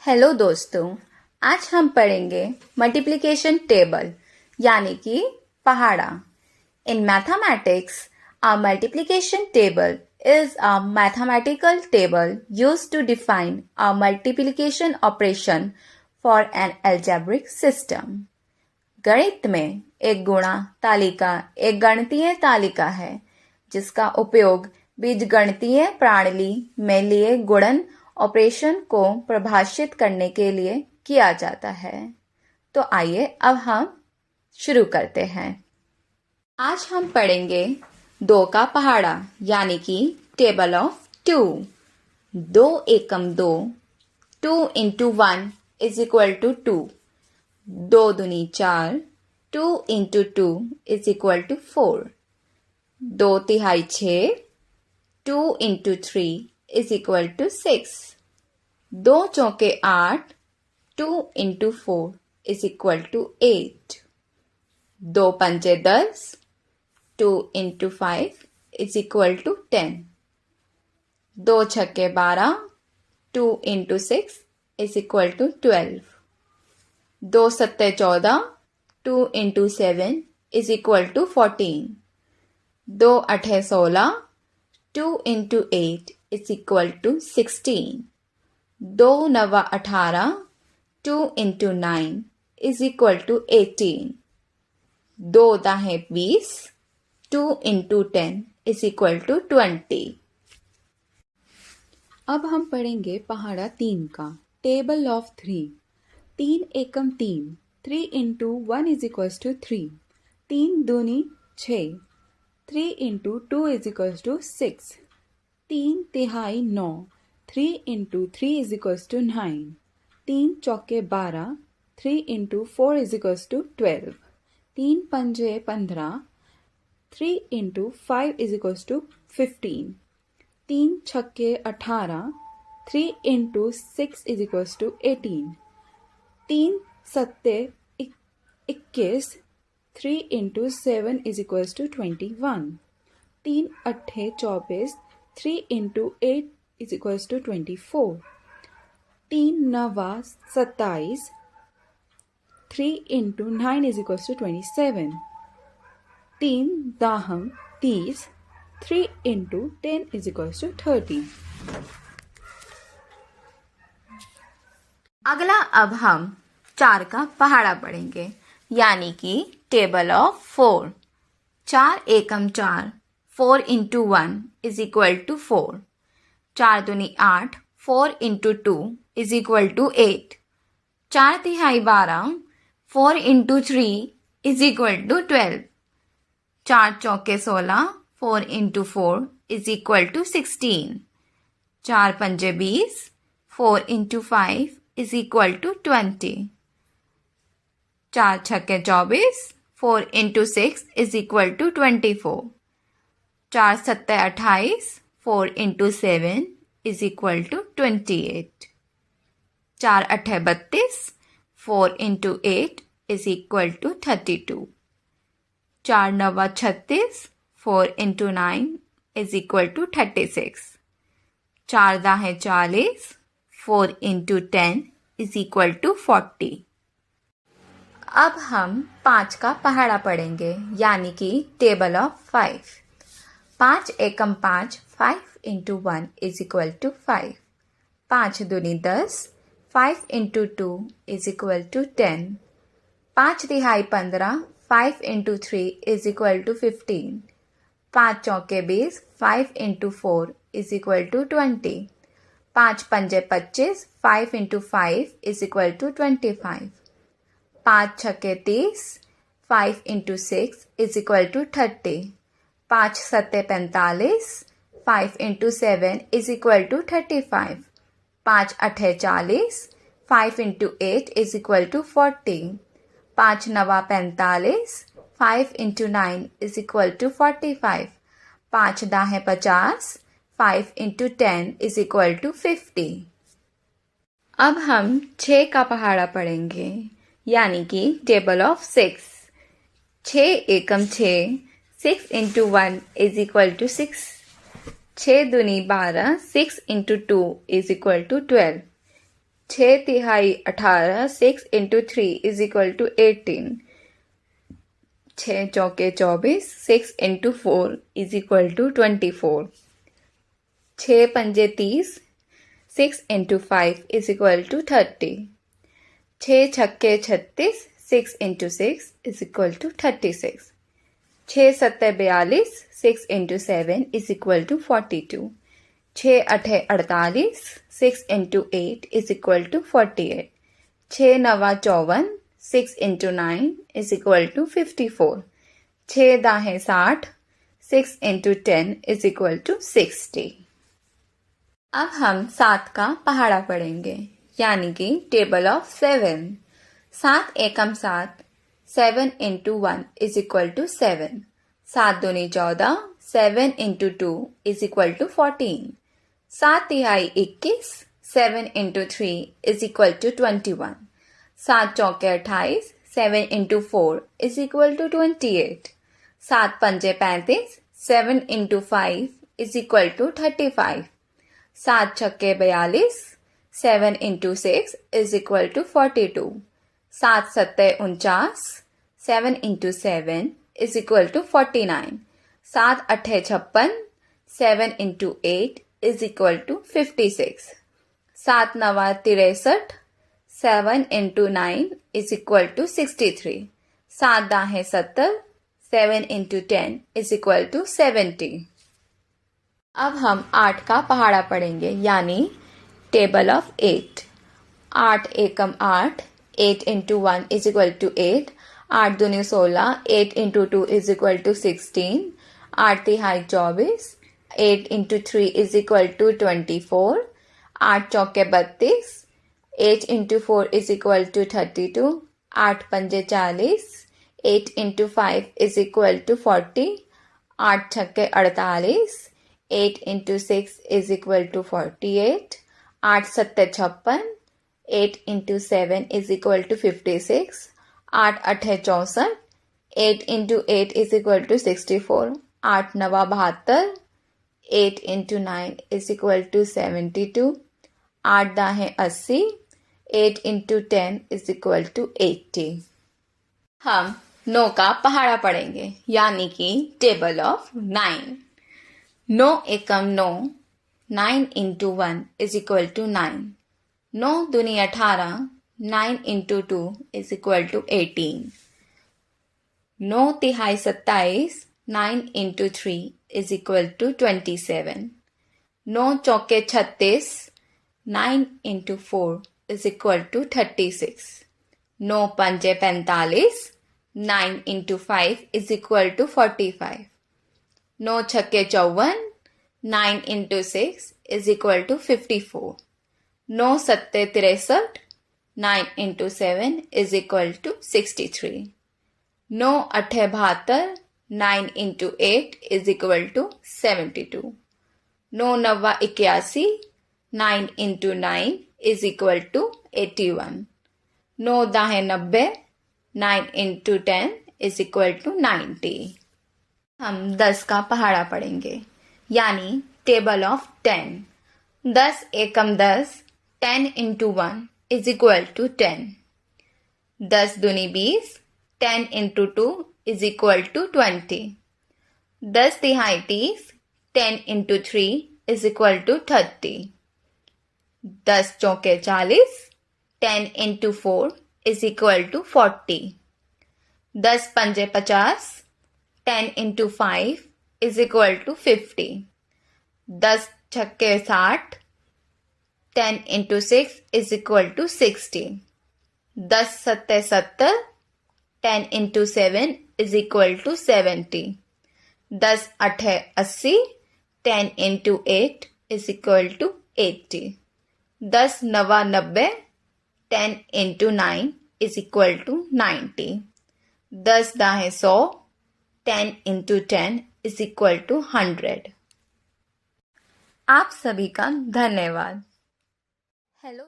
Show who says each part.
Speaker 1: Hello दोस्तों, आज हम पढ़ेंगे मल्टीप्लिकेशन टेबल यानी कि पहाड़ा। In mathematics, a multiplication table is a mathematical table used to define a multiplication operation for an algebraic system. गणित में एक गुणा तालिका एक गणितीय तालिका है जिसका उपयोग बीजगणितीय प्रणाली में लिए गुणन ऑपरेशन को परिभाषित करने के लिए किया जाता है। तो आइए अब हम शुरू करते हैं। आज हम पढ़ेंगे 2 का पहाड़ा यानी कि table of 2। 2 Ekam 2, 2 into 1 is equal to 2। 2 दूनी 4, 2 इंटू 2 इज इक्वल टू 4। 2 तिहाई 6, 2 इंटू 3 इज इक्वल टू 6। 2 चौके 8, 2 इंटू 4 इज इक्वल टू 8। 2 पंजे 10, 2 इंटू 5 इज इक्वल टू 10। 2 छक्के 12, 2 इंटू 6 इज इक्वल टू 12। 2 सत्ते 14, 2 इंटू 7 इज इक्वल टू 14। 2 अठे 16, 2 into 8 is equal to 16। 2 नवा 18, 2 into 9 is equal to 18। 2 दाहें 20, 2 into 10 is equal to 20। अब हम पढ़ेंगे पहाड़ा 3 का table of 3। 3 Ekam 3, 3 into 1 is equal to 3। 3 दूनी 6, 3 इंटू 2 इज इक्वल टू 6। 3 तिहाई 9, 3 इंटू 3 इज इक्वल टू 9। 3 चौके 12, 3 इंटू 4 इज इक्वल टू 12। 3 पंजे 15, 3 इंटू 5 इज इक्वल टू 15। 3 छक्के 18, 3 इंटू 6 इज इक्वल टू 18। 3 सत्ते 21, 3 इंटू 7 इज इक्वल टू 21। 3 अट्ठे 24, 3 into 8 is equal to 24। 3 नवा 27, 3 into 9 is equal to 27। 3 दाहम 30, 3 into 10 is equal to 30। अगला अब हम 4 का पहाड़ा पढ़ेंगे यानी कि table of 4। 4 Ekam 4, 4 into 1 is equal to 4। 4 दूनी 8, 4 इंटू 2 इज इक्वल टू 8। 4 तिहाई 12, 4 इंटू 3 इज इक्वल टू 12। 4 चौके 16, 4 इंटू 4 इज इक्वल टू 16। 4 पंजे 20, 4 इंटू 5 इज इक्वल टू 20। 4 छक्के 24, 4 इंटू 6 इज इक्वल टू 24। 4 सत्ते 28, 4 इंटू 7 इज इक्वल टू 28। 4 अठे 32, 4 into 8 is equal to 32। 4 नवा 36, 4 into 9 is equal to 36। 4 दाहें 40, 4 into 10 is equal to 40। अब हम 5 का पहाड़ा पढ़ेंगे यानी कि table of 5। 5 Ekam 5, 5 into 1 is equal to 5। 5 दूनी 10, 5 इंटू 2 इज इक्वल टू 10। 5 तिहाई 15, 5 इंटू 3 इज इक्वल टू 15। 5 चौके 20, 5 इंटू 4 इज इक्वल टू 20। 5 पंजे 25, 5 इंटू 5 इज इक्वल टू 25। 5 छक्के 30, 5 इंटू 6 इज इक्वल टू 30। 5 सत्ते 45, 5 इंटू 7 इज इक्वल टू 35। 5 अठे 40, 5 into 8 is equal to 40। 5 नवा 45, 5 into 9 is equal to 45। 5 दाहें 50, 5 into 10 is equal to 50। अब हम 6 का पहाड़ा पढ़ेंगे यानी कि table of 6। 6 Ekam 6, 6 into 1 is equal to 6। 6 दूनी 12, 6 इंटू 2 इज इक्वल टू 12। 6 तिहाई 18, 6 into 3 is equal to 18. 6 चौके 24, 6 into 4 is equal to 24. 6 पंजे 30, 6 into 5 is equal to 30. 6 छक्के 36, 6 into 6 is equal to 36. 6 सत्ते 42, 6 into 7 is equal to 42. 6 अठे 48, 6 into 8 is equal to 48. 6 नवा 54, 6 into 9 is equal to 54. 6 दाहें 60, 6 into 10 is equal to 60. अब हम 7 का पहाड़ा पढ़ेंगे, यानी कि table of 7. 7 Ekam 7, 7 into 1 is equal to 7. 7 दूनी 14, 7 into 2 is equal to 14. 7 तिहाई 21, 7 into 3 is equal to 21. 7 चौके 28, 7 into 4 is equal to 28. 7 पंजे 35, 7 into 5 is equal to 35. 7 छक्के 42, 7 into 6 is equal to 42. 7 सत्ते 49, 7 into 7 is equal to 49. 7 अठे 56, 7 into 8 is equal to 56. 7 नवा 63, 7 into 9 is equal to 63. 7 दाहें 70, 7 into 10 is equal to 70. अब हम 8 का पहाड़ा पढ़ेंगे, यानी table of 8. 8 Ekam 8, 8 into 1 is equal to 8. 8 दूनी 16, 8 into 2 is equal to 16. 8 तिहाई 24, 8 into 3 is equal to 24. 8 चौके 32, 8 into 4 is equal to 32. 8 पंजे 40, 8 into 5 is equal to 40. 8 छक्के 48, 8 into 6 is equal to 48. 8 सत्ते 56, 8 into 7 is equal to 56. 8 अठे 64, 8 into 8 is equal to 64. 8 नवा 72, 8 into 9 is equal to 72. 8 दाहें 80, 8 into 10 is equal to 80. हम 9 का पहाड़ा पढ़ेंगे, यानी कि table of 9. 9 Ekam 9, 9 into 1 is equal to 9. 9 दूनी 18, 9 into 2 is equal to 18. 9 तिहाई 27, 9 into 3 is equal to 27. 9 चौके 36, 9 into 4 is equal to 36. 9 पंजे 45, 9 into 5 is equal to 45. 9 छक्के 54, 9 into 6 is equal to 54. 9 सत्ते 63, 9 into 7 is equal to 63. 9 अठे 72, 9 into 8 is equal to 72. 9 नवा 81, 9 into 9 is equal to 81. 9 दाहें 90, 9 into 10 is equal to 90. हम 10 का पहाड़ा पढ़ेंगे, यानी table of 10. 10 Ekam 10, 10 into 1 is equal to 10. 10 दूनी 20, 10 into 2 is equal to 20. 10 तिहाई 30, 10 into 3 is equal to 30. 10 चौके 40, 10 into 4 is equal to 40. 10 पंजे 50, 10 into 5 is equal to 50. 10 छक्के 60, 10 into 6 is equal to 60. 10 सत्ते 70, 10 into 7 is equal to 70. 10 अठे 80, 10 into 8 is equal to 80. 10 नवा 90, 10 into 9 is equal to 90. 10 दाहें 100, 10 into 10 is equal to 100. आप सभी का धन्यवाद. हेलो